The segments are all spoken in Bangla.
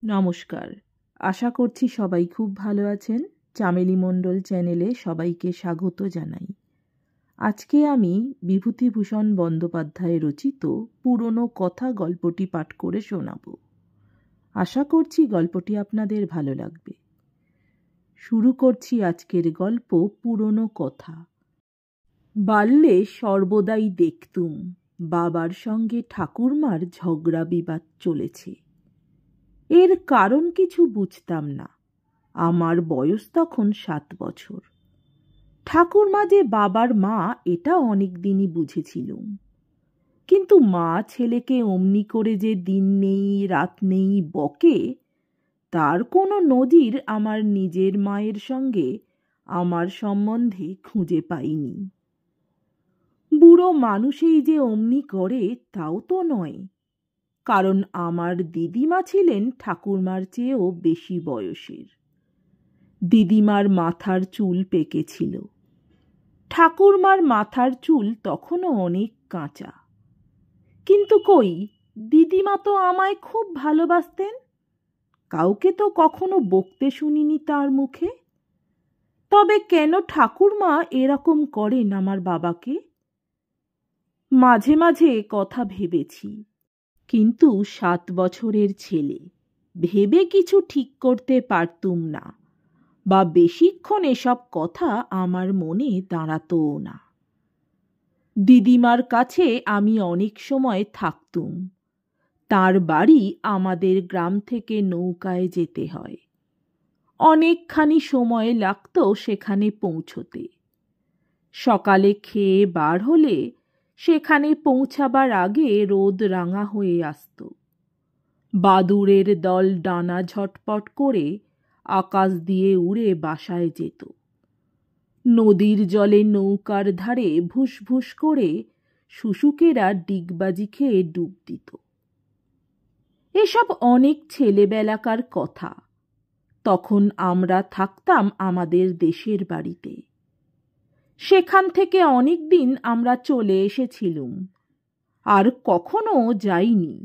নমস্কার। আশা করছি সবাই খুব ভালো আছেন। চামেলি মণ্ডল চ্যানেলে সবাইকে স্বাগত জানাই। আজকে আমি বিভূতিভূষণ বন্দ্যোপাধ্যায় রচিত পুরনো কথা গল্পটি পাঠ করে শোনাব। আশা করছি গল্পটি আপনাদের ভালো লাগবে। শুরু করছি আজকের গল্প পুরনো কথা। বাল্যে সর্বদাই দেখতুম বাবার সঙ্গে ঠাকুরমার ঝগড়া বিবাদ চলেছে। এর কারণ কিছু বুঝতাম না। আমার বয়স তখন 7 বছর। ঠাকুরমা যে বাবার মা এটা অনেক দিনই বুঝেছিলুম, কিন্তু মা ছেলেকে অমনি করে যে দিন নেই রাত নেই বকে, তার কোনো নজির আমার নিজের মায়ের সঙ্গে আমার সম্বন্ধে খুঁজে পাইনি। বুড়ো মানুষেই যে অমনি করে তাও তো নয়, কারণ আমার দিদিমা ছিলেন ঠাকুরমার চেয়েও বেশি বয়সের। দিদিমার মাথার চুল পেকেছিল, ঠাকুরমার মাথার চুল তখনও অনেক কাঁচা। কিন্তু কই, দিদিমা তো আমায় খুব ভালোবাসতেন। কাউকে তো কখনো বকতে শুনিনি তার মুখে। তবে কেন ঠাকুরমা এরকম করেন আমার বাবাকে? মাঝে মাঝে কথা ভেবেছি, কিন্তু 7 বছরের ছেলে, ভেবে কিছু ঠিক করতে পারতুম না, বা বেশিক্ষণ এসব কথা আমার মনে দাঁড়াতও না। দিদিমার কাছে আমি অনেক সময় থাকতুম। তার বাড়ি আমাদের গ্রাম থেকে নৌকায় যেতে হয়। অনেকখানি সময় লাগতো সেখানে পৌঁছতে। সকালে খেয়ে বার হলে সেখানে পৌঁছাবার আগে রোদ রাঙা হয়ে আসত। বাদুড়ের দল ডানা ঝটপট করে আকাশ দিয়ে উড়ে বাসায় যেত। নদীর জলে নৌকার ধারে ভুসভুস করে শুশুকেরা ডিগবাজি খেয়ে ডুব দিত। এসব অনেক ছেলেবেলাকার কথা। তখন আমরা থাকতাম আমাদের দেশের বাড়িতে। সেখান থেকে অনেক দিন আমরা চলে এসেছিলুম, আর কখনো যাইনি।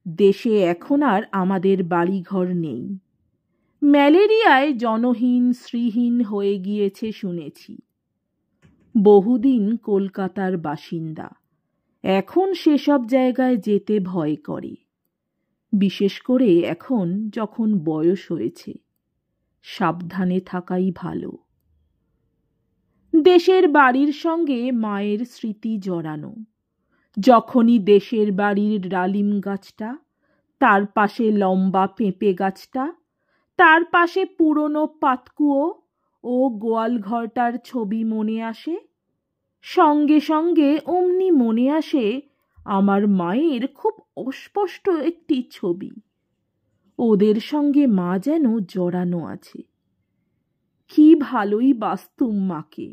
দেশে এখন আর আমাদের বাড়িঘর নেই। ম্যালেরিয়ায় জনহীন শ্রীহীন হয়ে গিয়েছে শুনেছি। বহুদিন কলকাতার বাসিন্দা, এখন সেসব জায়গায় যেতে ভয় করে। বিশেষ করে এখন যখন বয়স হয়েছে, সাবধানে থাকাই ভালো। দেশের বাড়ির সঙ্গে মায়ের স্মৃতি জড়ানো। যখনই দেশের বাড়ির ডালিম গাছটা, তার পাশে লম্বা পেঁপে গাছটা, তার পাশে পুরনো পাতকুয়ো ও গোয়াল ঘরটার ছবি মনে আসে, সঙ্গে সঙ্গে অমনি মনে আসে আমার মায়ের খুব অস্পষ্ট একটি ছবি। ওদের সঙ্গে মা যেন জড়ানো আছে। কি ভালোই বাসতুম মাকে।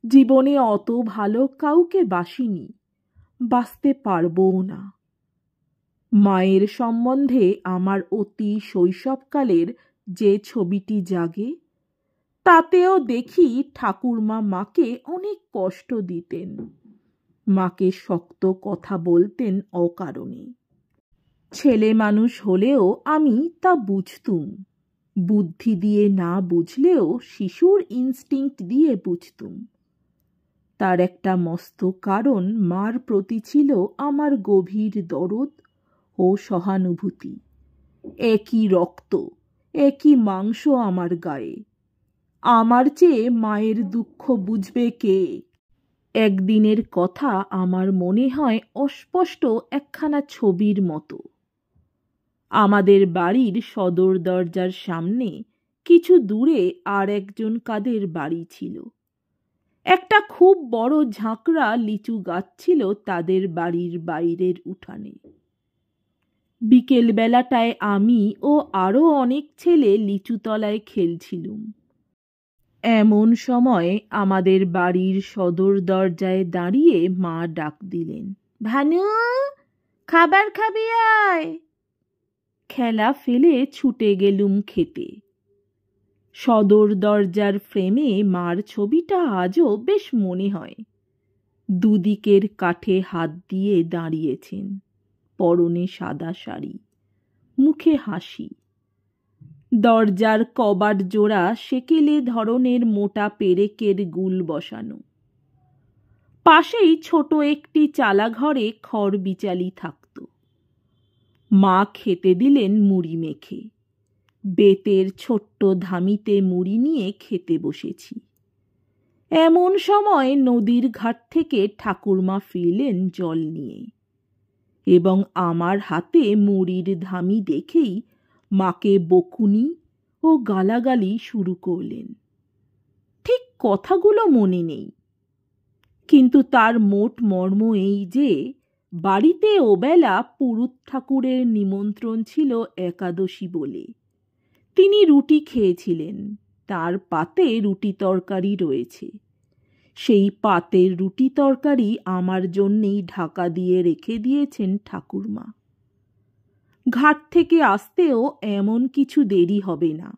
জীবনে অত ভালো কাউকে বাসিনি, বাসতে পারবও না। মায়ের সম্বন্ধে আমার অতি শৈশবকালের যে ছবিটি জাগে, তাতেও দেখি ঠাকুরমা মাকে অনেক কষ্ট দিতেন। মাকে শক্ত কথা বলতেন অকারণে। ছেলে মানুষ হলেও আমি তা বুঝতুম। বুদ্ধি দিয়ে না বুঝলেও শিশুর ইনস্টিংক্ট দিয়ে বুঝতুম। তার একটা মস্ত কারণ মার প্রতি ছিল আমার গভীর দরদ ও সহানুভূতি। একই রক্ত, একই মাংস আমার গায়ে। আমার চেয়ে মায়ের দুঃখ বুঝবে কে? একদিনের কথা আমার মনে হয় অস্পষ্ট একখানা ছবির মতো। আমাদের বাড়ির সদর দরজার সামনে কিছু দূরে আর একজন কাদের বাড়ি ছিল। একটা খুব বড় ঝাঁকড়া লিচু গাছ ছিল তাদের বাড়ির বাইরের উঠানে। বিকেল বেলাটায় আমি ও আরো অনেক ছেলে লিচু তলায় খেলছিলুম। এমন সময় আমাদের বাড়ির সদর দরজায় দাঁড়িয়ে মা ডাক দিলেন, ভানু, খাবার খাবি আয়। খেলা ফেলে ছুটে গেলুম খেতে। সদর দরজার ফ্রেমে মার ছবিটা আজও বেশ মনে হয়। দুদিকের কাঠে হাত দিয়ে দাঁড়িয়েছেন, পরনে সাদা শাড়ি, মুখে হাসি। দরজার কবাট জোড়া সেকেলে ধরনের মোটা পেরেকের গুল বসানো। পাশেই ছোট একটি চালাঘরে খড় বিচালি থাকত। মা খেতে দিলেন মুড়ি মেখে। বেতের ছোট্ট ধামিতে মুড়ি নিয়ে খেতে বসেছি। এমন সময় নদীর ঘাট থেকে ঠাকুরমা ফিরলেন জল নিয়ে, এবং আমার হাতে মুড়ির ধামি দেখেই মাকে বকুনি ও গালাগালি শুরু করলেন। ঠিক কথাগুলো মনে নেই, কিন্তু তার মোট মর্ম এই যে বাড়িতে ওবেলা পুরুত ঠাকুরের নিমন্ত্রণ ছিল একাদশী বলে। তিনি রুটি খেয়েছিলেন, তার পাতে রুটি তরকারি রয়েছে। সেই পাতের রুটি তরকারি আমার জন্যেই ঢাকা দিয়ে রেখে দিয়েছেন ঠাকুরমা। ঘাট থেকে আসতেও এমন কিছু দেরি হবে না।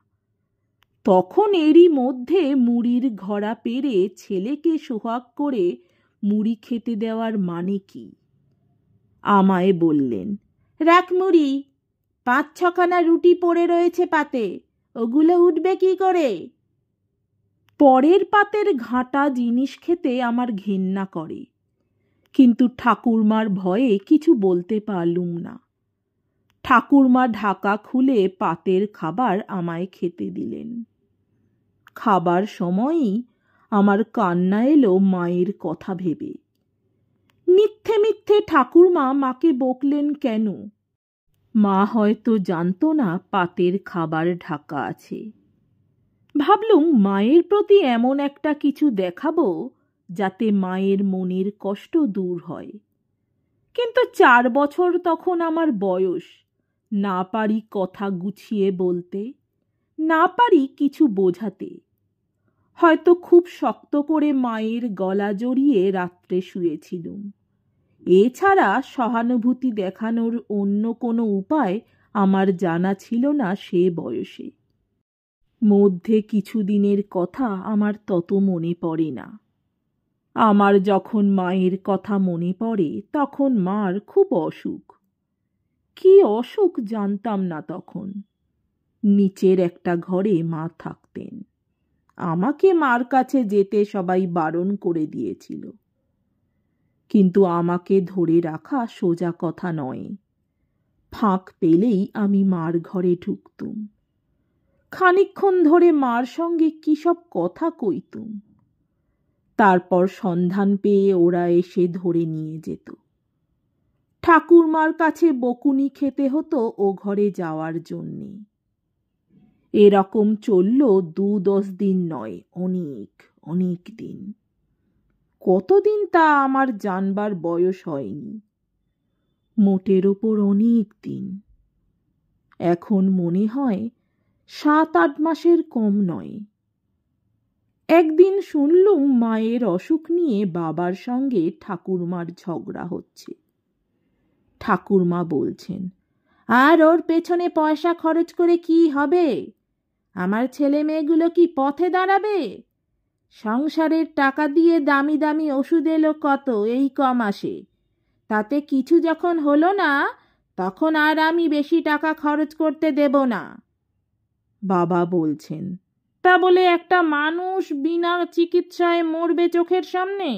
তখন এরই মধ্যে মুড়ির ঘড়া পেরে ছেলেকে সোহাগ করে মুড়ি খেতে দেওয়ার মানে কি? আমায় বললেন, রাখ মুড়ি, 5-6খানা রুটি পড়ে রয়েছে পাতে, ওগুলো উঠবে কি করে? পরের পাতের ঘাঁটা জিনিস খেতে আমার ঘেন্না করে, কিন্তু ঠাকুরমার ভয়ে কিছু বলতে পারলুম না। ঠাকুরমা ঢাকা খুলে পাতের খাবার আমায় খেতে দিলেন। খাবার সময়ই আমার কান্না এলো মায়ের কথা ভেবে। মিথ্যে মিথ্যে ঠাকুরমা মাকে বকলেন কেন? মা হয়তো জানতো না পাতের খাবার ঢাকা আছে। ভাবলুম মায়ের প্রতি এমন একটা কিছু দেখাবো যাতে মায়ের মনের কষ্ট দূর হয়। কিন্তু 4 বছর তখন আমার বয়স। না পারি কথা গুছিয়ে বলতে, না পারি কিছু বোঝাতে। হয়তো খুব শক্ত করে মায়ের গলা জড়িয়ে রাত্রে শুয়েছিলুম। এছাড়া সহানুভূতি দেখানোর অন্য কোনো উপায় আমার জানা ছিল না সে বয়সে। মধ্যে কিছুদিনের কথা আমার তত মনে পড়ে না। আমার যখন মায়ের কথা মনে পড়ে তখন মার খুব অসুখ। কি অসুখ জানতাম না তখন। নিচের একটা ঘরে মা থাকতেন। আমাকে মার কাছে যেতে সবাই বারণ করে দিয়েছিল, কিন্তু আমাকে ধরে রাখা সোজা কথা নয়। ফাঁক পেলেই আমি মার ঘরে ঢুকতুম। খানিকক্ষণ ধরে মার সঙ্গে কি সব কথা কইতুম। তারপর সন্ধান পেয়ে ওরা এসে ধরে নিয়ে যেত। ঠাকুরমার কাছে বকুনি খেতে হতো ও ঘরে যাওয়ার জন্যে। এরকম চলল 2-10 দিন নয়, অনেক অনেক দিন। কতদিন তা আমার জানবার বয়স হয়নি। মোটের ওপর অনেক দিন। এখন মনে হয় 7-8 মাসের কম নয়। একদিন শুনলুম মায়ের অসুখ নিয়ে বাবার সঙ্গে ঠাকুরমার ঝগড়া হচ্ছে। ঠাকুরমা বলছেন, আর ওর পেছনে পয়সা খরচ করে কি হবে? আমার ছেলে মেয়েগুলো কি পথে দাঁড়াবে? সংসারের টাকা দিয়ে দামি দামি ওষুধ এলো কত এই কমাসে, তাতে কিছু যখন হলো না তখন আর আমি বেশি টাকা খরচ করতে দেব না। বাবা বলছেন, তা বলে একটা মানুষ বিনা চিকিৎসায় মরবে চোখের সামনে?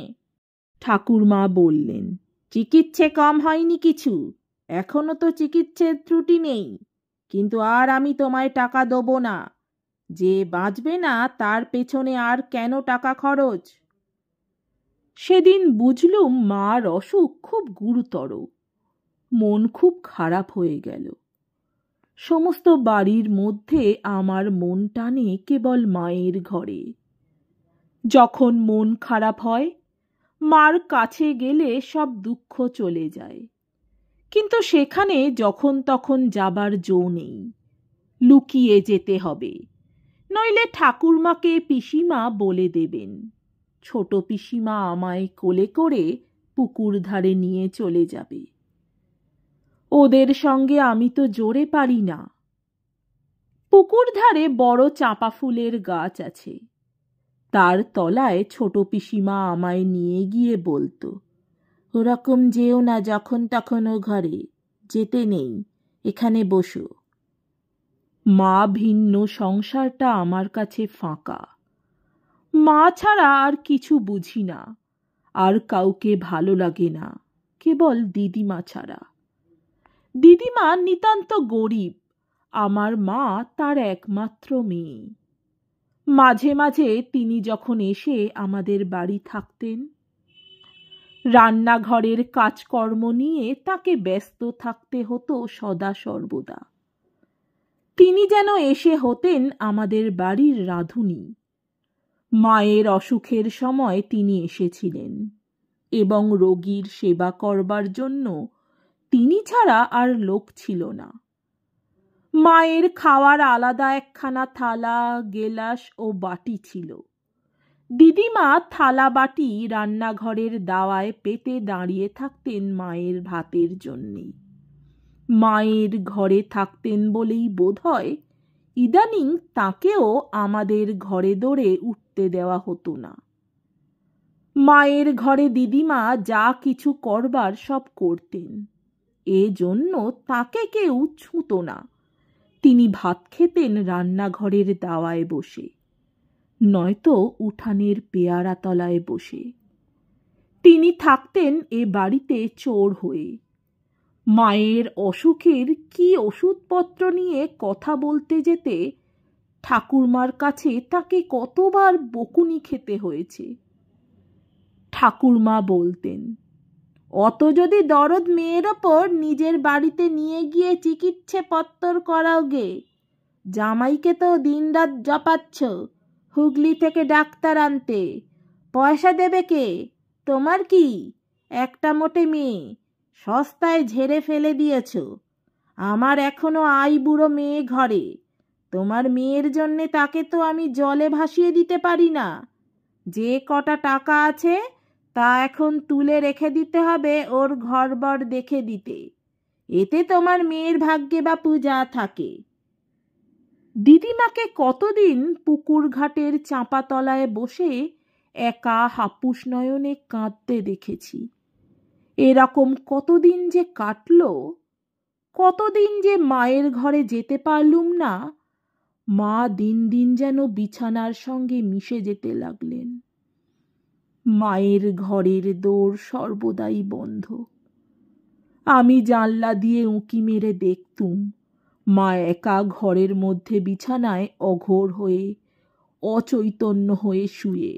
ঠাকুরমা বললেন, চিকিৎসে কম হয়নি কিছু, এখনো তো চিকিৎসের ত্রুটি নেই, কিন্তু আর আমি তোমায় টাকা দেব না। যে বাঁচবে না তার পেছনে আর কেন টাকা খরচ? সেদিন বুঝলুম মার অসুখ খুব গুরুতর। মন খুব খারাপ হয়ে গেল। সমস্ত বাড়ির মধ্যে আমার মন টানে কেবল মায়ের ঘরে। যখন মন খারাপ হয় মার কাছে গেলে সব দুঃখ চলে যায়, কিন্তু সেখানে যখন তখন যাবার জো নেই। লুকিয়ে যেতে হবে, নইলে ঠাকুরমাকে পিসিমা বলে দেবেন। ছোট পিসিমা আমায় কোলে করে পুকুর ধারে নিয়ে চলে যাবে। ওদের সঙ্গে আমি তো জোরে পারি না। পুকুর ধারে বড় চাঁপা ফুলের গাছ আছে। তার তলায় ছোট পিসিমা আমায় নিয়ে গিয়ে বলতো, ওরকম যেও না যখন তখন ও ঘরে, যেতে নেই, এখানে বসো। মা ভিন্ন সংসারটা আমার কাছে ফাঁকা। মা ছাড়া আর কিছু বুঝি না, আর কাউকে ভালো লাগে না, কেবল দিদিমা ছাড়া। দিদিমা নিতান্ত গরিব, আমার মা তার একমাত্র মেয়ে। মাঝে মাঝে তিনি যখন এসে আমাদের বাড়ি থাকতেন, রান্নাঘরের কাজকর্ম নিয়ে তাকে ব্যস্ত থাকতে হতো সদা সর্বদা। তিনি যেন এসে হতেন আমাদের বাড়ির রাঁধুনি। মায়ের অসুখের সময় তিনি এসেছিলেন, এবং রোগীর সেবা করবার জন্য তিনি ছাড়া আর লোক ছিল না। মায়ের খাওয়ার আলাদা একখানা থালা, গেলাস ও বাটি ছিল। দিদিমা থালা বাটি রান্নাঘরের দাওয়ায় পেতে দাঁড়িয়ে থাকতেন মায়ের ভাতের জন্যে। মায়ের ঘরে থাকতেন বলেই বোধহয় ইদানিং তাকেও আমাদের ঘরে দৌড়ে উঠতে দেওয়া হতো না। মায়ের ঘরে দিদিমা যা কিছু করবার সব করতেন, এজন্য তাকে কেউ ছুঁত না। তিনি ভাত খেতেন রান্নাঘরের দাওয়ায় বসে, নয়তো উঠানের পেয়ারা তলায় বসে। তিনি থাকতেন এ বাড়িতে চোর হয়ে। মায়ের অসুখের কি ওষুধপত্র নিয়ে কথা বলতে যেতে ঠাকুরমার কাছে তাকে কতবার বকুনি খেতে হয়েছে। ঠাকুরমা বলতেন, অত যদি দরদ মেয়ের ওপর নিজের বাড়িতে নিয়ে গিয়ে চিকিৎসে পত্তর করাও গে, জামাইকে তো দিনরাত জপাচ্ছ হুগলি থেকে ডাক্তার আনতে, পয়সা দেবে কে? তোমার কি একটা মোটে মেয়ে, সস্তায় ঝেড়ে ফেলে দিয়েছ। আমার এখনো বুড়ো মেয়ে ঘরে, তোমার মেয়ের জন্যে তাকে তো আমি জলে ভাসিয়ে দিতে পারি না। যে কটা টাকা আছে তা এখন তুলে রেখে দিতে হবে ওর ঘরবর দেখে দিতে, এতে তোমার মেয়ের ভাগ্যে বাপু যা থাকে। দিদিমাকে কতদিন পুকুর ঘাটের চাঁপাতলায় বসে একা হাপুস নয়নে কাঁদতে দেখেছি। এরকম কতদিন যে কাটল, কতদিন যে মায়ের ঘরে যেতে পারলুম না। মা দিন দিন যেন বিছানার সঙ্গে মিশে যেতে লাগলেন। মায়ের ঘরের দোর সর্বদাই বন্ধ। আমি জানলা দিয়ে উঁকি মেরে দেখতুম মা একা ঘরের মধ্যে বিছানায় অঘোর হয়ে, অচৈতন্য হয়ে শুয়ে।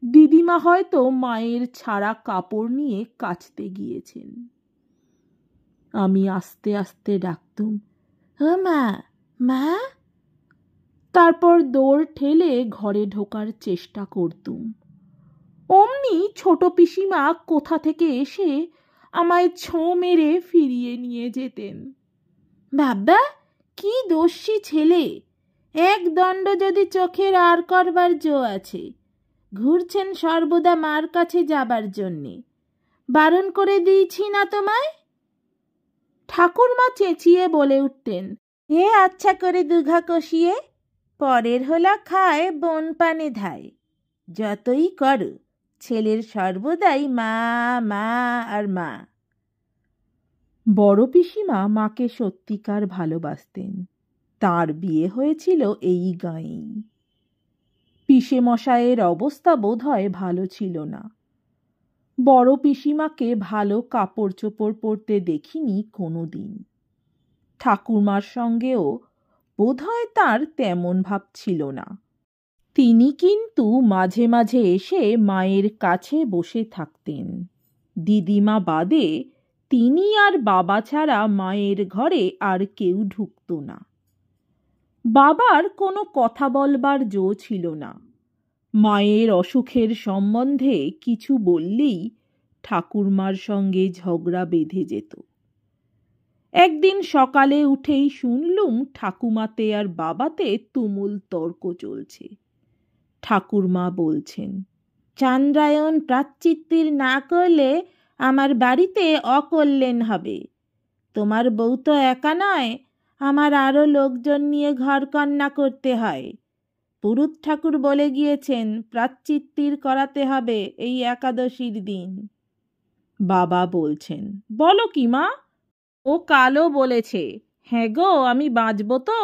দিদিমা হয়তো মায়ের ছাড়া কাপড় নিয়ে কাচতে গিয়েছেন। আমি আস্তে আস্তে ডাকতুম, ও মা, মা। তারপর দৌড় ঠেলে ঘরে ঢোকার চেষ্টা করতুম। অমনি ছোট পিসিমা কোথা থেকে এসে আমায় ছোঁ মেরে ফিরিয়ে নিয়ে যেতেন। বাবা, কি দোষী ছেলে, এক দণ্ড যদি চোখের আর করবার জো আছে, ঘুরছেন সর্বদা মার কাছে যাবার জন্যে। বারণ করে দিয়েছি না তোমায়? ঠাকুরমা চেঁচিয়ে বলে উঠতেন, এ আচ্ছা করে দুঘা কষিয়ে, পরের হোলা খায় বন পানে ধায়। যতই করো, ছেলের সর্বদাই মা, মা আর মা। বড় পিসিমা মাকে সত্যিকার ভালোবাসতেন। তার বিয়ে হয়েছিল এই গাঁয়েই। পিসে মশায়ের অবস্থা বোধহয় ভালো ছিল না। বড় পিসিমাকে ভালো কাপড় চোপড় পরতে দেখিনি কোনোদিন। ঠাকুরমার সঙ্গেও বোধহয় তার তেমন ভাব ছিল না। তিনি কিন্তু মাঝে মাঝে এসে মায়ের কাছে বসে থাকতেন। দিদিমা বাদে তিনি আর বাবা ছাড়া মায়ের ঘরে আর কেউ ঢুকত না। বাবার কোনো কথা বলবার জো ছিল না। মায়ের অসুখের সম্বন্ধে কিছু বললেই ঠাকুরমার সঙ্গে ঝগড়া বেঁধে যেত। একদিন সকালে উঠেই শুনলুম ঠাকুমাতে আর বাবাতে তুমুল তর্ক চলছে। ঠাকুরমা বলছেন, চান্দ্রায়ণ প্রাচ্চিত্তির না করলে আমার বাড়িতে অকল্যাণ হবে। তোমার বউ তো একা নয়, আমার আরও লোকজন নিয়ে ঘর কন্যা করতে হয়। পুরুত ঠাকুর বলে গিয়েছেন প্রাচ্চিত্তির করাতে হবে এই একাদশীর দিন। বাবা বলছেন, বলো কি মা, ও কালও বলেছে, হ্যাঁ গো আমি বাঁচব তো।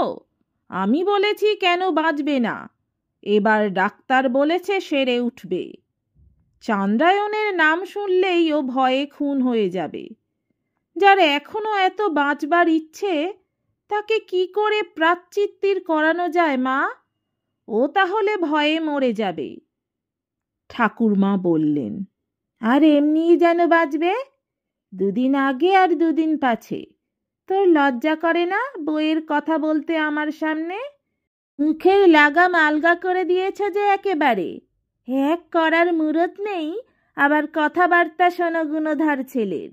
আমি বলেছি কেন বাঁচবে না, এবার ডাক্তার বলেছে সেরে উঠবে। চান্দ্রায়ণের নাম শুনলেই ও ভয়ে খুন হয়ে যাবে। যার এখনো এত বাঁচবার ইচ্ছে, তাকে কি করে প্রায়শ্চিত্তির করানো যায় মা? ও তাহলে ভয়ে মরে যাবে। ঠাকুরমা বললেন, আর এমনিই যেন বাঁচবে, দুদিন আগে আর দুদিন পাছে। তোর লজ্জা করে না বইয়ের কথা বলতে আমার সামনে? মুখের লাগাম আলগা করে দিয়েছ যে একেবারে। এক করার মুরত নেই, আবার কথাবার্তা শোনো গুণধর ছেলের।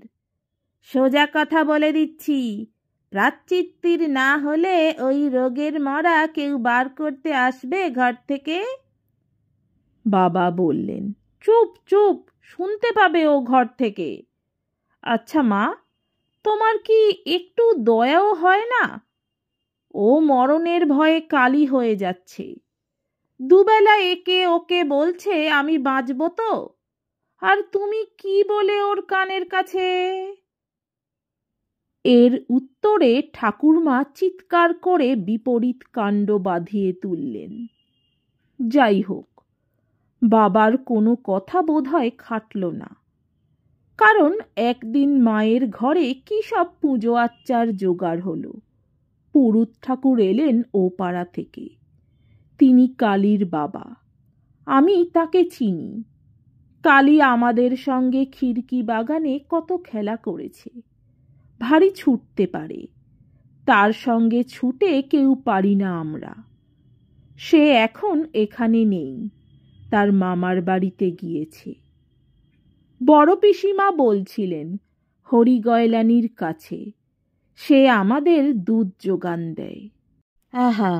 সোজা কথা বলে দিচ্ছি, প্রায়শ্চিত্তির না হলে ওই রোগের মরা কেউ বার করতে আসবে ঘর থেকে? বাবা বললেন, চুপ চুপ, শুনতে পাবে ও ঘর থেকে। আচ্ছা মা, তোমার কি একটু দয়াও হয় না? ও মরণের ভয়ে কালি হয়ে যাচ্ছে। দুবেলা একে ওকে বলছে আমি বাঁচব তো, আর তুমি কি বলে ওর কানের কাছে? এর উত্তরে ঠাকুরমা চিৎকার করে বিপরীত কাণ্ড বাঁধিয়ে তুললেন। যাই হোক, বাবার কোনো কথা বোধহয় খাটল না। কারণ একদিন মায়ের ঘরে কি সব পুজো আচ্চার জোগাড় হলো। পুরুত ঠাকুর এলেন ও পাড়া থেকে। তিনি কালীর বাবা। আমি তাকে চিনি। কালী আমাদের সঙ্গে খিড়কি বাগানে কত খেলা করেছে। ভারী ছুটতে পারে, তার সঙ্গে ছুটে কেউ পারি না আমরা। সে এখন এখানে নেই, তার মামার বাড়িতে গিয়েছে। বড় পিসিমা বলছিলেন হরিগয়লানির কাছে, সে আমাদের দুধ যোগান দেয়। আহা,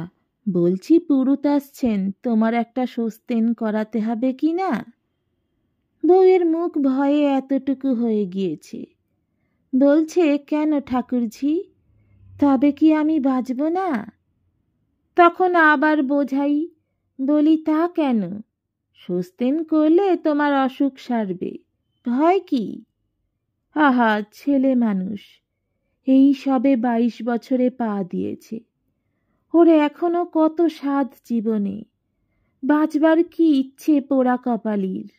বলছি পুরুত আসছেন, তোমার একটা সস্তেন করাতে হবে কি না? বউয়ের মুখ ভয়ে এতটুকু হয়ে গিয়েছে। বলছে, কেন ঠাকুরঝি, তবে কি আমি বাঁচব না? তখন আবার বোঝাই, বলি তা কেন, সস্তেন করলে তোমার অসুখ সারবে, ভয় কি? আহা, ছেলে মানুষ, এই সবে 22 বছরে পা দিয়েছে, ওর এখনো কত স্বাদ জীবনে, বাঁচবার কি ইচ্ছে পোড়া কপালির।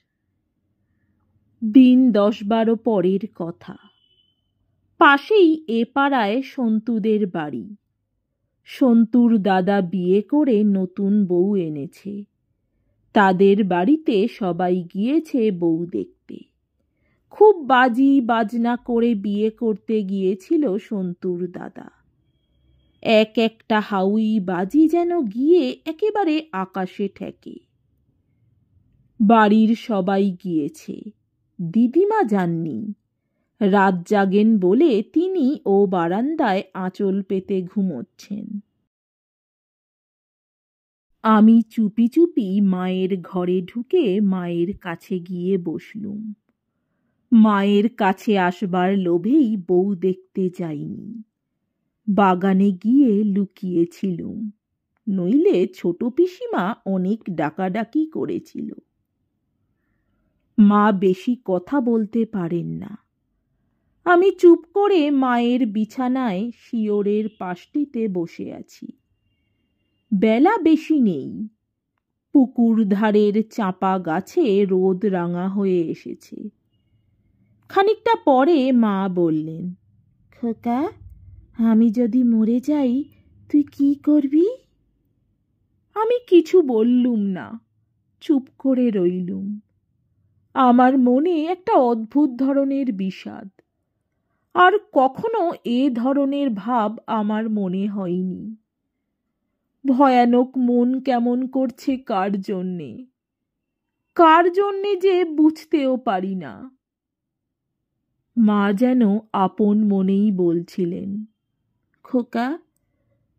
দিন 10-12 পরের কথা। পাশেই এ পাড়ায় সন্তুদের বাড়ি। সন্তুর দাদা বিয়ে করে নতুন বউ এনেছে। তাদের বাড়িতে সবাই গিয়েছে বউ দেখতে। খুব বাজি বাজনা করে বিয়ে করতে গিয়েছিল সন্তুর দাদা। এক একটা হাউই বাজি যেন গিয়ে একেবারে আকাশে ঠেকে। বাড়ির সবাই গিয়েছে, দিদিমা যাননি। রাত জাগেন বলে তিনি ও বারান্দায় আঁচল পেতে ঘুমোচ্ছেন। আমি চুপি চুপি মায়ের ঘরে ঢুকে মায়ের কাছে গিয়ে বসলুম। মায়ের কাছে আসবার লোভেই বউ দেখতে যাইনি, বাগানে গিয়ে লুকিয়েছিলুম, নইলে ছোট পিসিমা অনেক ডাকাডাকি করেছিল। মা বেশি কথা বলতে পারেন না। আমি চুপ করে মায়ের বিছানায় শিয়রের পাশটিতে বসে আছি। বেলা বেশি নেই। পুকুর ধারের চাঁপা গাছে রোদ রাঙা হয়ে এসেছে। খানিকটা পরে মা বললেন, খোকা, আমি যদি মরে যাই তুই কি করবি? আমি কিছু বললুম না, চুপ করে রইলুম। আমার মনে একটা অদ্ভুত ধরনের বিষাদ। আর কখনো এ ধরনের ভাব আমার মনে হয়নি। ভয়ানক মন কেমন করছে কার জন্যে, কার জন্যে যে বুঝতেও পারি না। মা যেন আপন মনেই বলছিলেন, খোকা,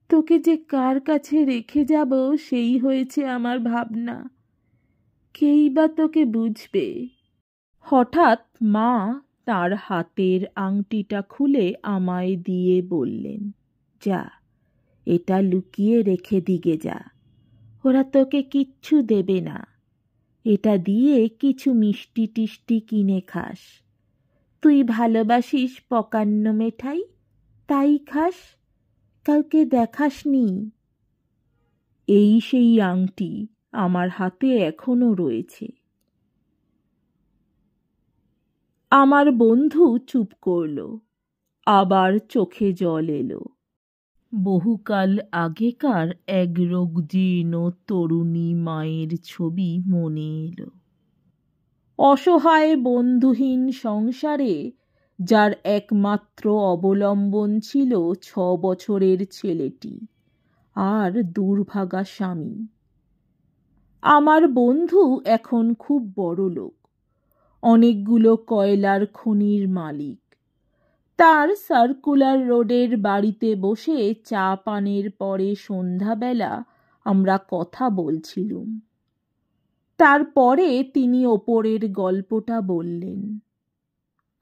তোকে যে কার কাছে রেখে যাব সেই হয়েছে আমার ভাবনা, কেই বা তোকে বুঝবে। হঠাৎ মা তার হাতের আংটিটা খুলে আমায় দিয়ে বললেন, যা, এটা লুকিয়ে রেখে দিগে যা, ওরা তোকে কিচ্ছু দেবে না, এটা দিয়ে কিছু মিষ্টি টিষ্টি কিনে খাস, তুই ভালোবাসিস পকান্ন মেঠাই, তাই খাস, কাউকে দেখাসনি? এই সেই আংটি আমার হাতে এখনো রয়েছে। আমার বন্ধু চুপ করল, আবার চোখে জল এলো। বহুকাল আগেকার এক রোগজীর্ণ তরুণী মায়ের ছবি মনে এলো। অসহায় বন্ধুহীন সংসারে যার একমাত্র অবলম্বন ছিল 6 বছরের ছেলেটি আর দুর্ভাগা স্বামী। আমার বন্ধু এখন খুব বড়লোক, অনেকগুলো কয়লার খনির মালিক। তার সার্কুলার রোডের বাড়িতে বসে চা পানের পরে সন্ধ্যাবেলা আমরা কথা বলছিলুম। তারপরে তিনি ওপরের গল্পটা বললেন।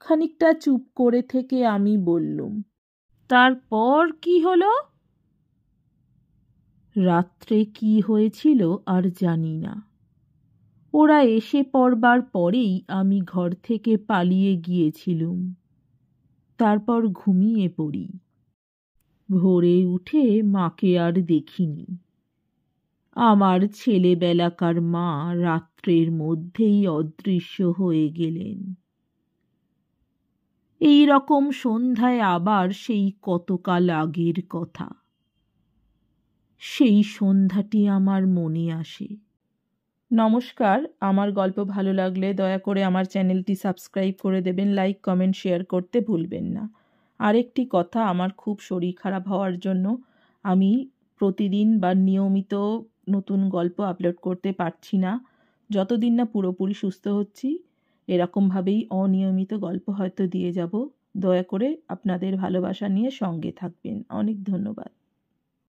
খানিকটা চুপ করে থেকে আমি বললুম, তারপর কি হলো? রাত্রে কি হয়েছিল আর জানি না। ওরা এসে পড়বার পরেই আমি ঘর থেকে পালিয়ে গিয়েছিলুম। তারপর ঘুমিয়ে পড়ি। ভোরে উঠে মাকে আর দেখিনি। আমার ছেলেবেলাকার মা রাত্রের মধ্যেই অদৃশ্য হয়ে গেলেন। এই রকম সন্ধ্যায় আবার সেই কতকাল আগের কথা। সেই সন্ধ্যাটি আমার মনে আসে। নমস্কার, আমার গল্প ভালো লাগলে দয়া করে আমার চ্যানেলটি সাবস্ক্রাইব করে দেবেন, লাইক, কমেন্ট, শেয়ার করতে ভুলবেন না। আরেকটি কথা, আমার খুব শরীর খারাপ হওয়ার জন্য আমি প্রতিদিন বা নিয়মিত নতুন গল্প আপলোড করতে পারছি না। যতদিন না পুরোপুরি সুস্থ হচ্ছি এরকমভাবেই অনিয়মিত গল্প হয়তো দিয়ে যাব। দয়া করে আপনাদের ভালোবাসা নিয়ে সঙ্গে থাকবেন। অনেক ধন্যবাদ।